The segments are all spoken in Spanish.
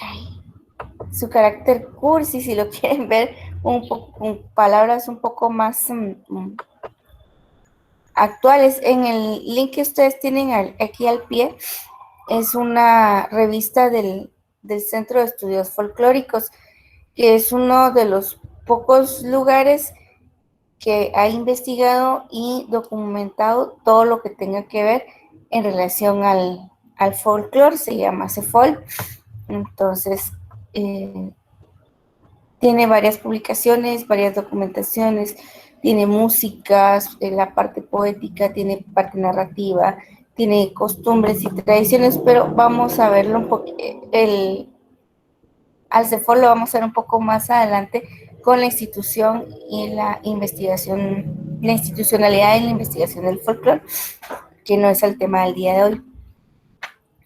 ay, su carácter cursi, si lo quieren ver un poco con palabras un poco más actuales. En el link que ustedes tienen aquí al pie, es una revista del Centro de Estudios Folclóricos, que es uno de los pocos lugares que ha investigado y documentado todo lo que tenga que ver en relación al folclore, se llama CEFOL. Entonces, tiene varias publicaciones, varias documentaciones, tiene músicas, la parte poética, tiene parte narrativa, tiene costumbres y tradiciones, pero vamos a verlo un poco, al CEFOL lo vamos a ver un poco más adelante con la institución y la investigación, la institucionalidad y la investigación del folclore, que no es el tema del día de hoy.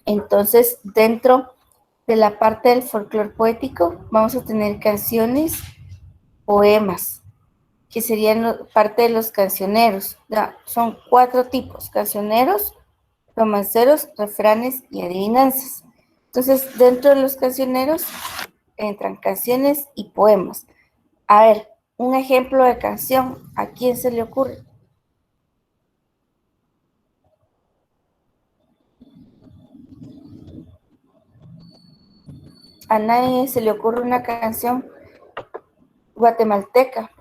Entonces, dentro de la parte del folclore poético, vamos a tener canciones, poemas, que serían parte de los cancioneros. Son 4 tipos: cancioneros, romanceros, refranes y adivinanzas. Entonces, dentro de los cancioneros entran canciones y poemas. A ver, un ejemplo de canción, ¿a quién se le ocurre? A nadie se le ocurre una canción guatemalteca.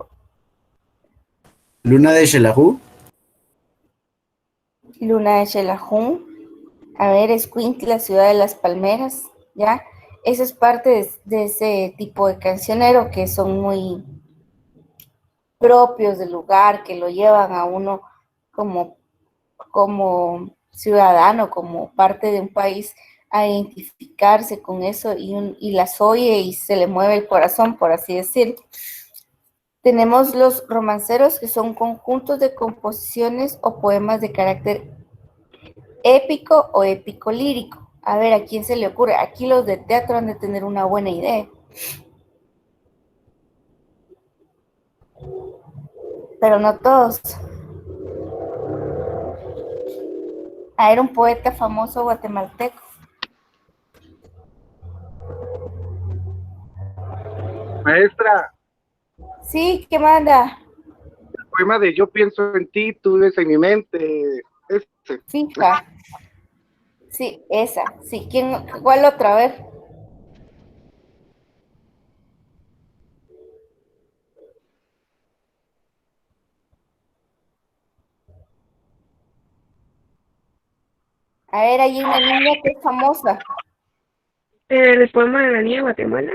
Luna de Xelajú. Luna de Xelajú. A ver, Escuintla, Ciudad de las Palmeras, ¿ya? Eso es parte de ese tipo de cancionero que son muy propios del lugar, que lo llevan a uno como, como ciudadano, como parte de un país, a identificarse con eso y las oye y se le mueve el corazón, por así decir. Tenemos los romanceros, que son conjuntos de composiciones o poemas de carácter épico o épico lírico. A ver, ¿a quién se le ocurre? Aquí los de teatro han de tener una buena idea, pero no todos. Era un poeta famoso guatemalteco. Maestra, Sí, ¿qué manda? el poema de Yo pienso en ti, tú vives en mi mente. Este. Fija. Sí, esa. Sí, ¿cuál otra? A ver. A ver, hay una niña que es famosa. El poema de la niña de Guatemala,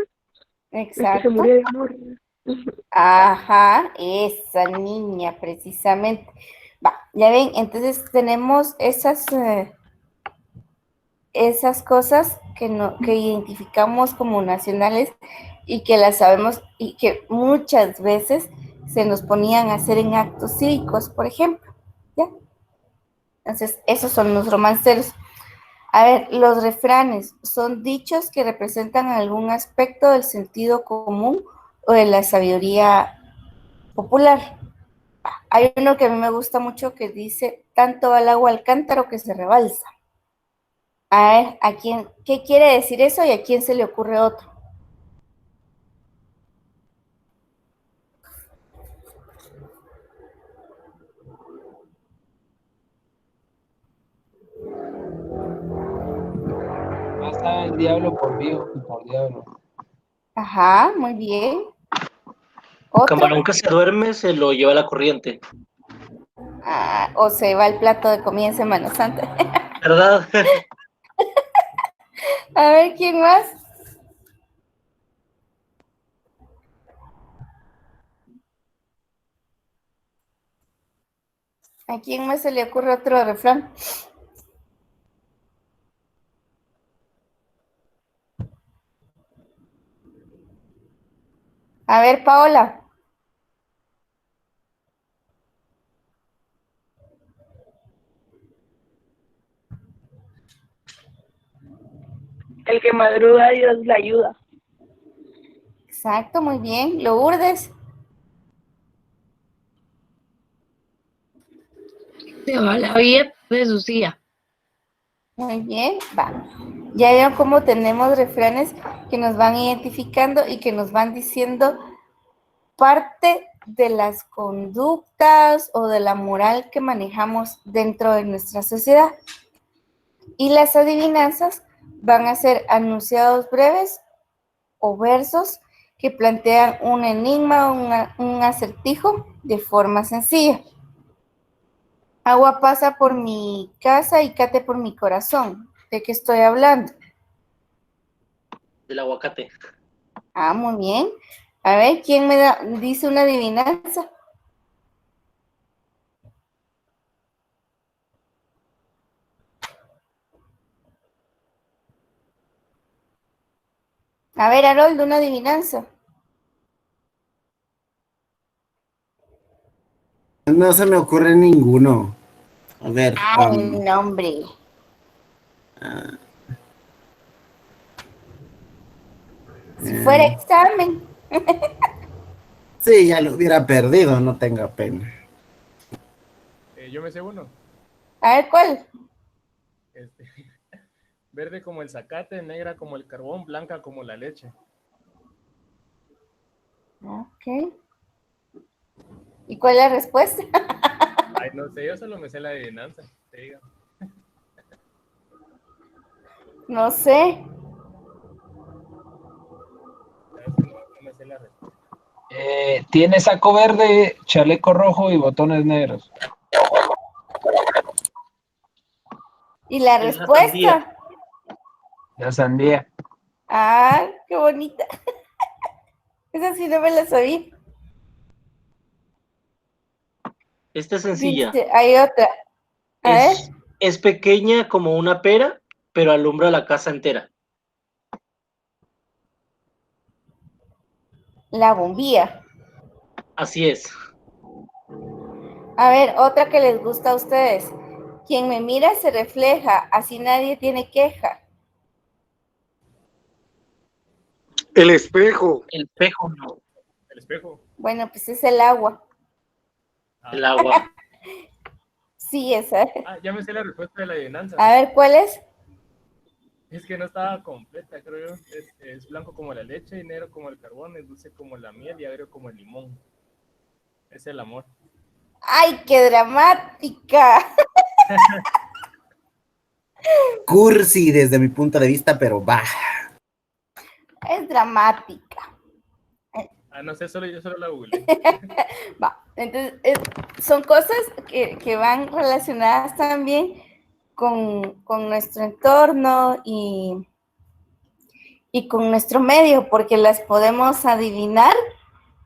el que se Exacto. murió de amor. Ajá, esa niña, precisamente. Va, ya ven, entonces tenemos esas cosas que identificamos como nacionales y que las sabemos y que muchas veces se nos ponían a hacer en actos cívicos, por ejemplo. ¿Ya? Entonces, esos son los romanceros. A ver, los refranes son dichos que representan algún aspecto del sentido común o de la sabiduría popular. Hay uno que a mí me gusta mucho que dice: tanto va el agua al cántaro que se rebalsa. A ver, ¿qué quiere decir eso y a quién se le ocurre otro? Pasa el diablo por viejo y por diablo. Ajá, muy bien. Otro. Camarón que se duerme se lo lleva la corriente. O se va el plato de comida en Semana Santa. ¿Verdad? A ver, ¿quién más? ¿A quién más se le ocurre otro refrán? A ver, Paola. El que madruga, Dios le ayuda. Exacto, muy bien. Lourdes. Se va la vida de su silla. Muy bien, va. Ya vieron cómo tenemos refranes que nos van identificando y que nos van diciendo parte de las conductas o de la moral que manejamos dentro de nuestra sociedad. Y las adivinanzas van a ser enunciados breves o versos que plantean un enigma o un acertijo de forma sencilla. Agua pasa por mi casa y cate por mi corazón. ¿De qué estoy hablando? Del aguacate. Ah, muy bien. A ver, ¿quién dice una adivinanza? A ver, Haroldo, una adivinanza. No se me ocurre ninguno. A ver. Ay, no, hombre. Si fuera examen. Sí, ya lo hubiera perdido, no tenga pena. Yo me sé uno. A ver, ¿cuál? Este, verde como el zacate, negra como el carbón, blanca como la leche. Ok. ¿Y cuál es la respuesta? Ay, no sé, yo solo me sé la adivinanza. Te digo. No sé. No me sé la respuesta. Tiene saco verde, chaleco rojo y botones negros. ¿Y la Es la respuesta? La sandía. Ah, qué bonita. Esa sí no me la sabía. Esta es sencilla. Dice, hay otra. A ver. Es pequeña como una pera, pero alumbra la casa entera. La bombilla. Así es. A ver, otra que les gusta a ustedes. Quien me mira se refleja, así nadie tiene queja. El espejo. El espejo, no. El espejo. Bueno, pues es el agua. El agua. Sí, esa. Ya me sé la respuesta de la adivinanza. A ver, ¿cuál es? Es que no estaba completa, creo yo. Es blanco como la leche y negro como el carbón, es dulce como la miel y agrio como el limón. Es el amor. ¡Ay, qué dramática! Cursi desde mi punto de vista, pero va. Es dramática. No sé, yo solo la googleé. Va, entonces son cosas que van relacionadas también con nuestro entorno y con nuestro medio, porque las podemos adivinar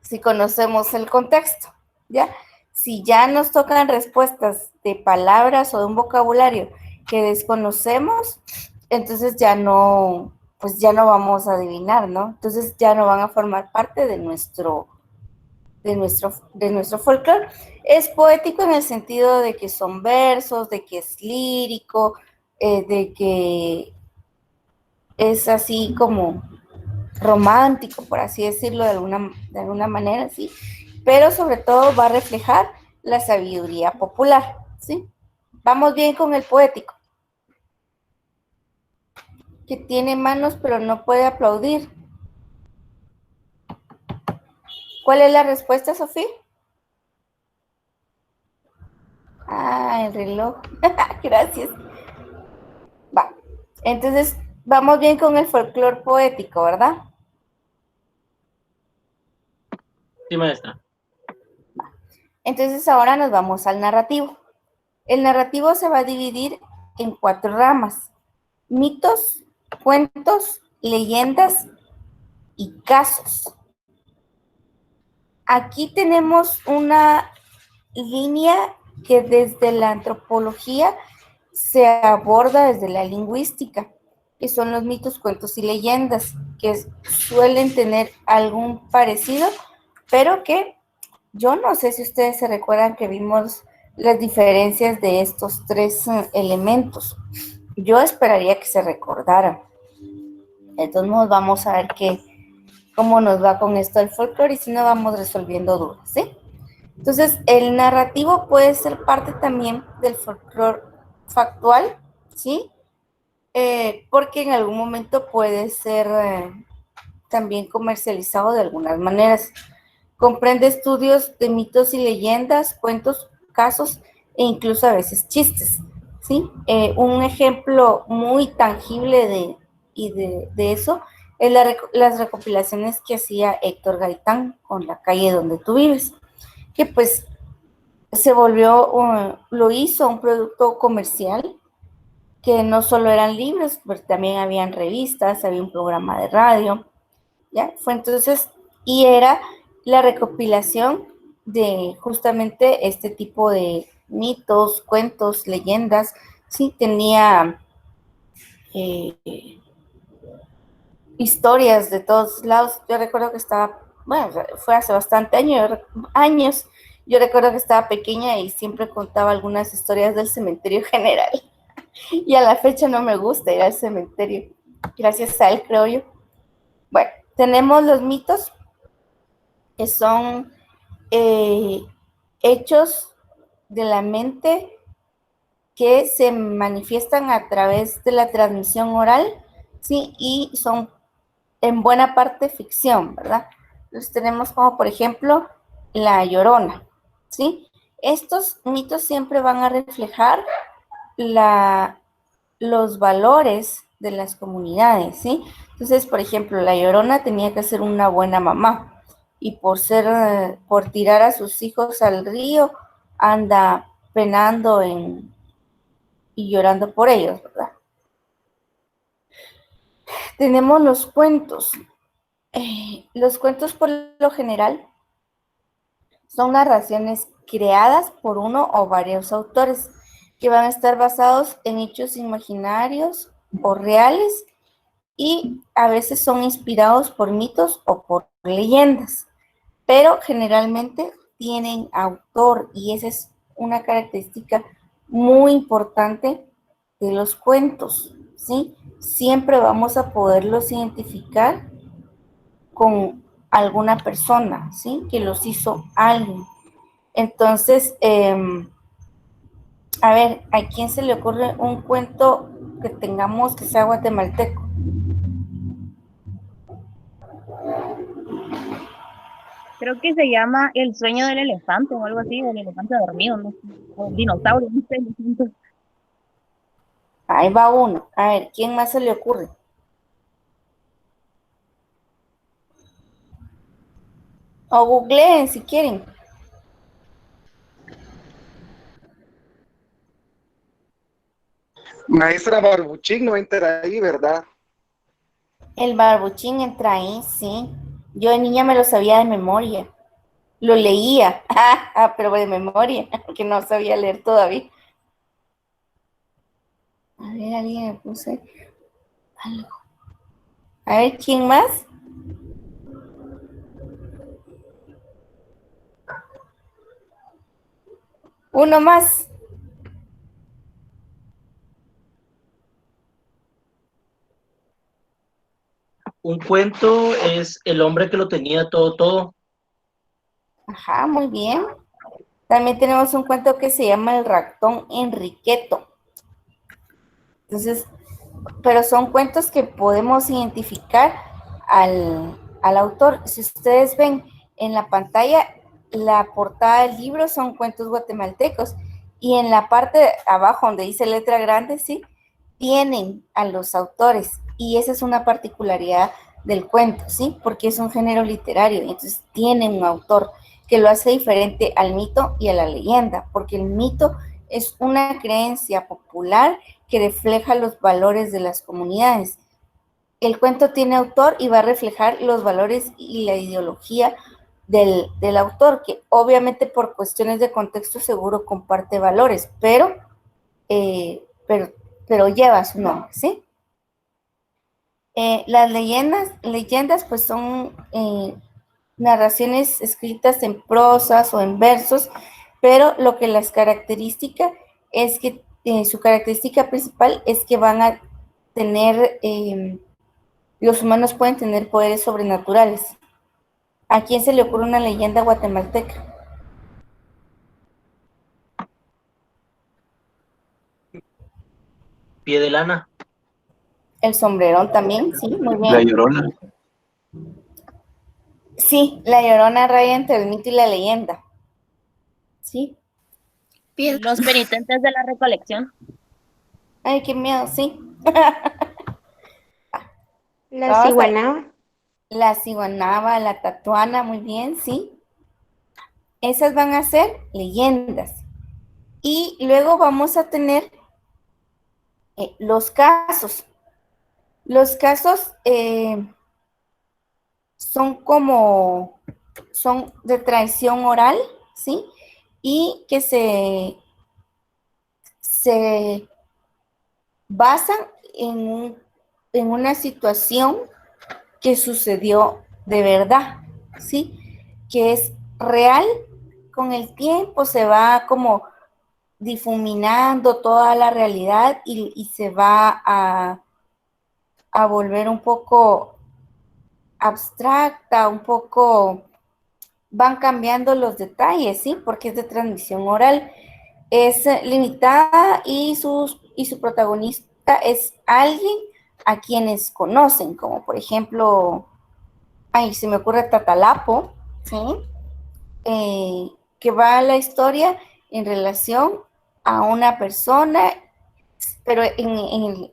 si conocemos el contexto, ¿ya? Si ya nos tocan respuestas de palabras o de un vocabulario que desconocemos, entonces ya no, pues ya no vamos a adivinar, ¿no? Entonces ya no van a formar parte de nuestro folclore. Es poético en el sentido de que son versos, de que es lírico, de que es así como romántico, por así decirlo, de alguna manera, ¿sí? Pero sobre todo va a reflejar la sabiduría popular, ¿sí? Vamos bien con el poético, que tiene manos pero no puede aplaudir. ¿Cuál es la respuesta, Sofía? Ah, el reloj. Gracias. Va. Entonces, vamos bien con el folclore poético, ¿verdad? Sí, maestra. Entonces, ahora nos vamos al narrativo. El narrativo se va a dividir en 4 ramas: mitos, cuentos, leyendas y casos. Aquí tenemos una línea que desde la antropología se aborda desde la lingüística, que son los mitos, cuentos y leyendas, que suelen tener algún parecido, pero que yo no sé si ustedes se recuerdan que vimos las diferencias de estos 3 elementos. Yo esperaría que se recordaran. Entonces vamos a ver cómo nos va con esto del folclore y si no vamos resolviendo dudas, ¿sí? Entonces, el narrativo puede ser parte también del folclore factual, ¿sí? porque en algún momento puede ser también comercializado de algunas maneras. Comprende estudios de mitos y leyendas, cuentos, casos e incluso a veces chistes, ¿sí? Un ejemplo muy tangible de eso es las recopilaciones que hacía Héctor Gaitán con La calle donde tú vives, que pues se volvió, lo hizo un producto comercial, que no solo eran libros, pero también habían revistas, había un programa de radio, ¿ya? Fue entonces, y era la recopilación de justamente este tipo de mitos, cuentos, leyendas, sí, tenía eh, historias de todos lados. Yo recuerdo que estaba, bueno, fue hace bastante años, yo recuerdo que estaba pequeña y siempre contaba algunas historias del cementerio general. Y a la fecha no me gusta ir al cementerio, gracias a él, creo yo. Bueno, tenemos los mitos, que son hechos de la mente que se manifiestan a través de la transmisión oral, ¿sí? Y son en buena parte ficción, ¿verdad? Entonces tenemos como, por ejemplo, La Llorona, ¿sí? Estos mitos siempre van a reflejar los valores de las comunidades, ¿sí? Entonces, por ejemplo, La Llorona tenía que ser una buena mamá y por tirar a sus hijos al río, anda penando y llorando por ellos, ¿verdad? Tenemos los cuentos. Los cuentos por lo general son narraciones creadas por uno o varios autores que van a estar basados en hechos imaginarios o reales y a veces son inspirados por mitos o por leyendas, pero generalmente tienen autor y esa es una característica muy importante de los cuentos, ¿sí? Siempre vamos a poderlos identificar con alguna persona, ¿sí? Que los hizo alguien. Entonces, a ver, ¿a quién se le ocurre un cuento que tengamos que sea guatemalteco? Creo que se llama El sueño del elefante o algo así, o el elefante dormido, no sé, o el dinosaurio, no sé, lo siento. Ahí va uno. A ver, ¿quién más se le ocurre? O googleen si quieren. Maestra Barbuchín no entra ahí, ¿verdad? El barbuchín entra ahí, sí. Yo de niña me lo sabía de memoria. Lo leía, pero de memoria, que no sabía leer todavía. A ver, alguien me puse algo. A ver, ¿quién más? Uno más. Un cuento es El hombre que lo tenía todo, todo. Ajá, muy bien. También tenemos un cuento que se llama El ratón Enriqueto. Entonces, pero son cuentos que podemos identificar al autor. Si ustedes ven en la pantalla, la portada del libro son cuentos guatemaltecos y en la parte de abajo donde dice letra grande, sí, tienen a los autores y esa es una particularidad del cuento, sí, porque es un género literario y entonces tiene un autor que lo hace diferente al mito y a la leyenda, porque el mito es una creencia popular que refleja los valores de las comunidades. El cuento tiene autor y va a reflejar los valores y la ideología del autor, que obviamente por cuestiones de contexto seguro comparte valores, eh, pero, pero lleva su nombre, ¿sí? Las leyendas pues son narraciones escritas en prosas o en versos, pero lo que las característica es que su característica principal es que van a tener, los humanos pueden tener poderes sobrenaturales. ¿A quién se le ocurre una leyenda guatemalteca? Pie de lana. El sombrerón también, sí, muy La bien. Llorona. Sí, la Llorona raya entre el mito y la leyenda. Sí. Los penitentes de la recolección. Ay, qué miedo, sí. La Vamos a ciguanaba. la ciguanaba, la tatuana, muy bien, sí. Esas van a ser leyendas. Y luego vamos a tener los casos. Los casos son de tradición oral, ¿sí? Y que se basan en una situación que sucedió de verdad, ¿sí? Que es real, con el tiempo se va como difuminando toda la realidad y se va a volver un poco abstracta, un poco, van cambiando los detalles, ¿sí? Porque es de transmisión oral. Es limitada y su protagonista es alguien a quienes conocen, como por ejemplo, ay, se me ocurre Tatalapo, ¿sí? Que va a la historia en relación a una persona, pero en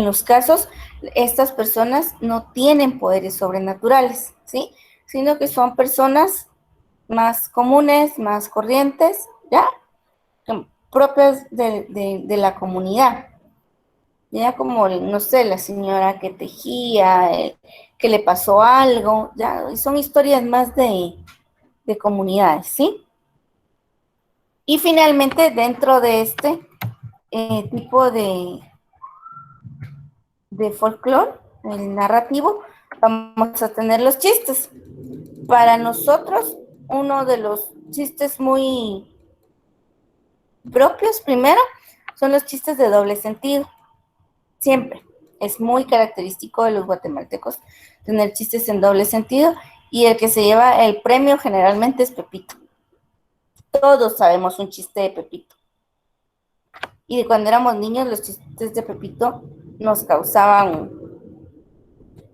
los casos, estas personas no tienen poderes sobrenaturales, ¿sí? Sino que son personas más comunes, más corrientes, ¿ya? Propias de la comunidad. Ya como, no sé, la señora que tejía, que le pasó algo, ya son historias más de comunidades, ¿sí? Y finalmente, dentro de este tipo de folclore, el narrativo, vamos a tener los chistes. Para nosotros, uno de los chistes muy propios, primero, son los chistes de doble sentido. Siempre. Es muy característico de los guatemaltecos tener chistes en doble sentido y el que se lleva el premio generalmente es Pepito. Todos sabemos un chiste de Pepito. Y de cuando éramos niños, los chistes de Pepito nos causaban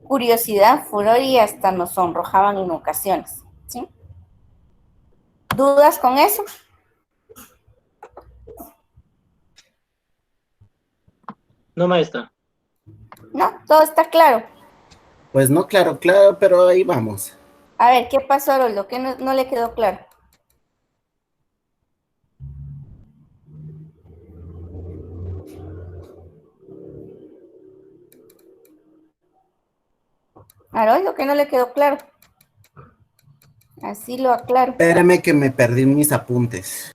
curiosidad, furor y hasta nos sonrojaban en ocasiones, ¿sí? ¿Dudas con eso? No, maestra. No, todo está claro. Pues no, claro, claro, pero ahí vamos. A ver, ¿qué pasó, Haroldo? ¿Qué no le quedó claro? Haroldo, ¿qué no le quedó claro? Así lo aclaro. Espérame que me perdí mis apuntes.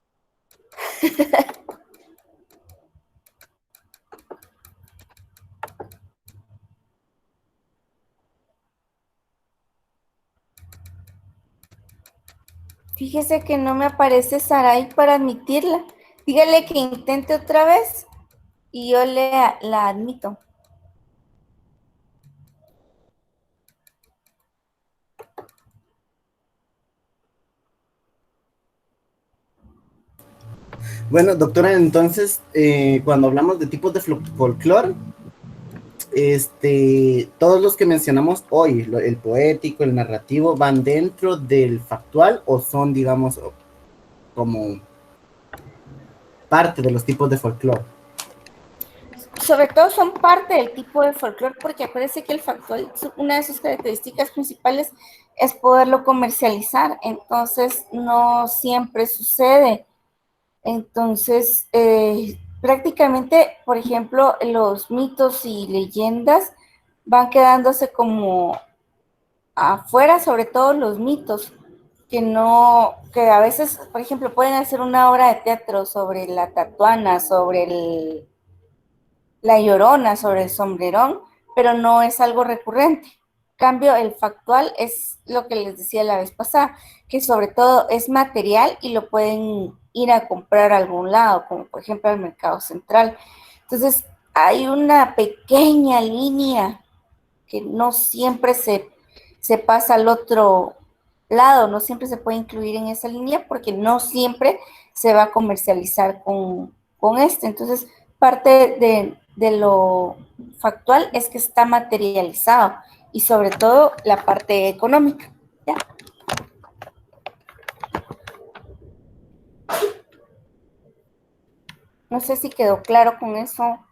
Fíjese que no me aparece Sarai para admitirla. Dígale que intente otra vez y yo la admito. Bueno, doctora, entonces, cuando hablamos de tipos de folclore, todos los que mencionamos hoy, el poético, el narrativo, ¿van dentro del factual o son, digamos, como parte de los tipos de folclore? Sobre todo son parte del tipo de folclore porque acuérdense que el factual, una de sus características principales es poderlo comercializar, entonces no siempre sucede. Entonces, prácticamente, por ejemplo, los mitos y leyendas van quedándose como afuera, sobre todo los mitos, que a veces, por ejemplo, pueden hacer una obra de teatro sobre la tatuana, sobre la Llorona, sobre el sombrerón, pero no es algo recurrente. En cambio, el factual es lo que les decía la vez pasada, que sobre todo es material y lo pueden ir a comprar a algún lado, como por ejemplo al mercado central. Entonces, hay una pequeña línea que no siempre se pasa al otro lado, no siempre se puede incluir en esa línea porque no siempre se va a comercializar con este. Entonces, parte de lo factual es que está materializado y sobre todo la parte económica. ¿Ya? No sé si quedó claro con eso,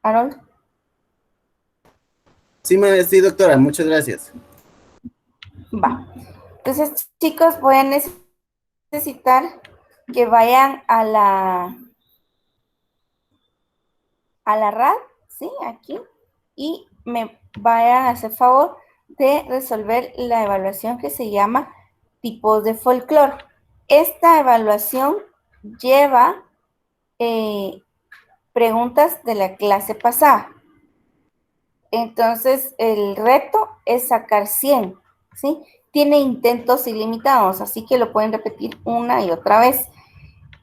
Harold. Sí, doctora, muchas gracias. Va. Entonces, chicos, voy a necesitar que vayan a la RAD, ¿sí? Aquí, y me vayan a hacer favor de resolver la evaluación que se llama tipos de folclore. Esta evaluación lleva preguntas de la clase pasada. Entonces, el reto es sacar 100, ¿sí? Tiene intentos ilimitados, así que lo pueden repetir una y otra vez.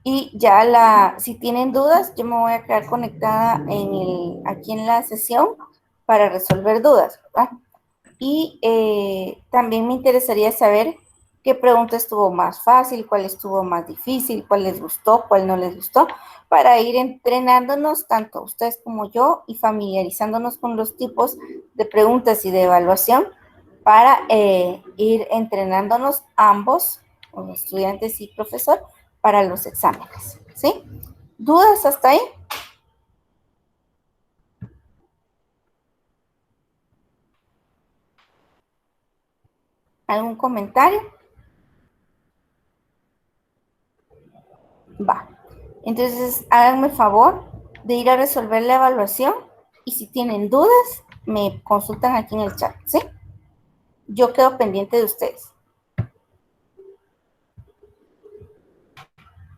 Y ya si tienen dudas, yo me voy a quedar conectada aquí en la sesión para resolver dudas, ¿verdad? Y también me interesaría saber qué pregunta estuvo más fácil, cuál estuvo más difícil, cuál les gustó, cuál no les gustó, para ir entrenándonos, tanto ustedes como yo, y familiarizándonos con los tipos de preguntas y de evaluación para ir entrenándonos ambos, como estudiantes y profesor, para los exámenes, ¿sí? ¿Dudas hasta ahí? ¿Algún comentario? Va. Entonces, háganme favor de ir a resolver la evaluación y si tienen dudas, me consultan aquí en el chat, ¿sí? Yo quedo pendiente de ustedes.